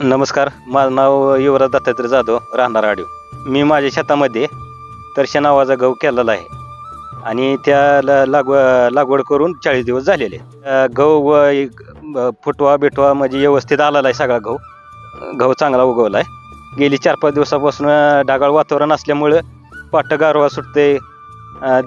नमस्कार, माझं नाव युवराज दत्तात्रय जाधव, राहणार आडीव. मी माझ्या शेतामध्ये तरशा नावाचा गहू केलेला आहे आणि त्या लागवड करून 40 दिवस झालेले. गहू फुटवा बिटवा म्हणजे व्यवस्थित आलेला आहे. सगळा गहू चांगला उगवला आहे. गेली 4-5 दिवसापासून ढगाळ वातावरण असल्यामुळं पाट गारवा सुटते,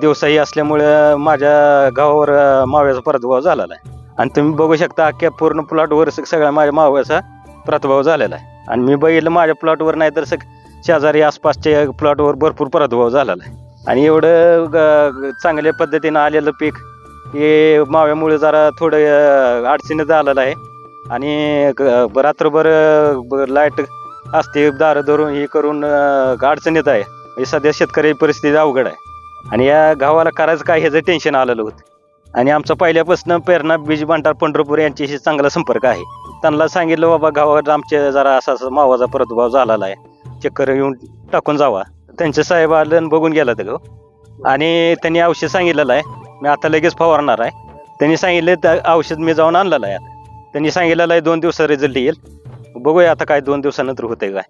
दिवसाही असल्यामुळं माझ्या गव्हावर माव्याचा प्रादुर्भाव झालेला आहे. आणि तुम्ही बघू शकता अख्ख्या पूर्ण प्लॉटवर सगळ्या माझ्या माव्याचा प्रादुर्भाव झालेला आहे. आणि मी बघितलं माझ्या प्लॉटवर नाही तर शेजारी आसपासच्या प्लॉटवर भरपूर प्रादुर्भाव झालेला आहे. आणि एवढं चांगल्या पद्धतीनं आलेलं पीक हे माव्यामुळे जरा थोडं अडचणीत आलेलं आहे. आणि रात्रभर लाईट असते, दारं धरून हे करून अडचणीत आहे. हे सध्या शेतकरी परिस्थिती अवघड आहे. आणि या गावाला करायचं काय ह्याचं टेन्शन आलेलं होतं. आणि आमचा पहिल्यापासून प्रेरणा बीज भंडार पंढरपूर यांच्याशी चांगला संपर्क आहे. त्यांना सांगितलं बाबा गावात आमच्या जरा असा मावाचा प्रादुर्भाव झालेला आहे, चक्कर येऊन टाकून जावा. त्यांचे साहेब आलं बघून गेला ते गहू आणि त्यांनी औषध सांगितलेलं आहे. मी आता लगेच फवारणार आहे. त्यांनी सांगितलं तर औषध मी जाऊन आणलेलं आहे. त्यांनी सांगितलेलं आहे 2 दिवसात रिझल्ट येईल. बघूया आता काय 2 दिवसानंतर होतंय काय.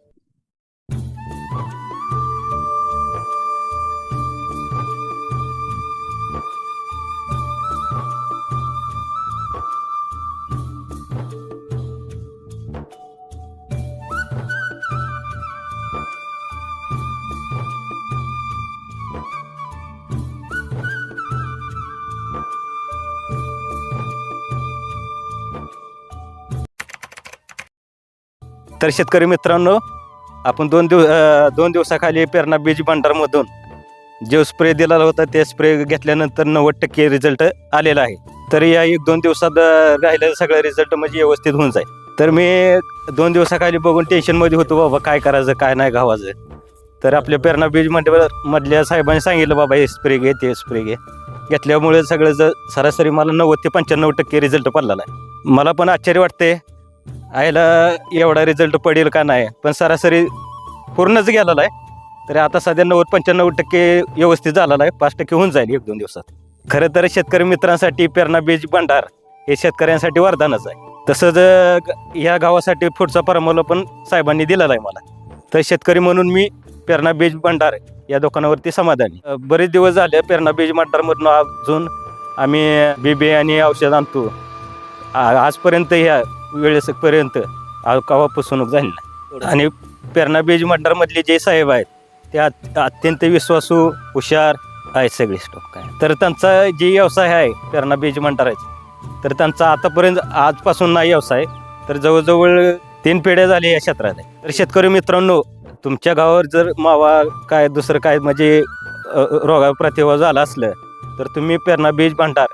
तर शेतकरी मित्रांनो, आपण 2 दिवसाखाली प्रेरणा बीज भंडारमधून जो स्प्रे दिलेला होता ते स्प्रे घेतल्यानंतर 90% रिझल्ट आलेला आहे. तर या 1-2 दिवसात राहिलेलं सगळं रिझल्ट म्हणजे व्यवस्थित होऊन जाईल. तर मी 2 दिवसाखाली बघून टेन्शनमध्ये होतो, बाबा काय करायचं काय नाही गावाचं. तर आपल्या प्रेरणा बीज मधल्या साहेबांनी सांगितलं बाबा हे स्प्रे घे ते स्प्रे घेतल्यामुळे सगळं सरासरी मला 90 ते 95% रिझल्ट पडलेला आहे. मला पण आश्चर्य वाटते आयला एवढा रिझल्ट पडेल का नाही, पण सरासरी पूर्णच गेलेला आहे. तर आता सध्या 90-95% व्यवस्थित झालेला आहे. 5% होऊन जाईल 1-2 दिवसात. खरं तर शेतकरी मित्रांसाठी प्रेरणा बीज भंडार हे शेतकऱ्यांसाठी वरदानच आहे. तसंच ह्या गावासाठी पुढचा फॉर्म्युला पण साहेबांनी दिलेला आहे मला. तर शेतकरी म्हणून मी प्रेरणा बीज भंडार या दुकानावरती समाधानी. बरेच दिवस झाले प्रेरणा बीज भंडारमधून अजून आम्ही बी आणि औषध आणतो. आजपर्यंत ह्या वेळेसपर्यंत कवा फसवणूक झाली नाही. आणि प्रेरणा बीज भंडारमधले जे साहेब आहेत ते अत्यंत विश्वासू हुशार आहेत सगळे स्टॉक काय. तर त्यांचा जे व्यवसाय आहे प्रेरणा बीज भंडाराचा, तर त्यांचा आतापर्यंत आजपासून नाही व्यवसाय तर जवळजवळ 3 पिढ्या झाली या क्षेत्रात आहे. तर शेतकरी मित्रांनो, तुमच्या गावावर जर मावा काय दुसरं काय म्हणजे रोगा प्रतिभाव झाला असलं तर तुम्ही प्रेरणा बीज भंडार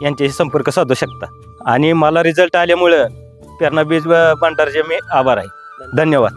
यांच्याशी संपर्क साधू शकता. आणि मला रिझल्ट आल्यामुळं प्रेरणा बीज भंडारचे मी आभार आहे. धन्यवाद.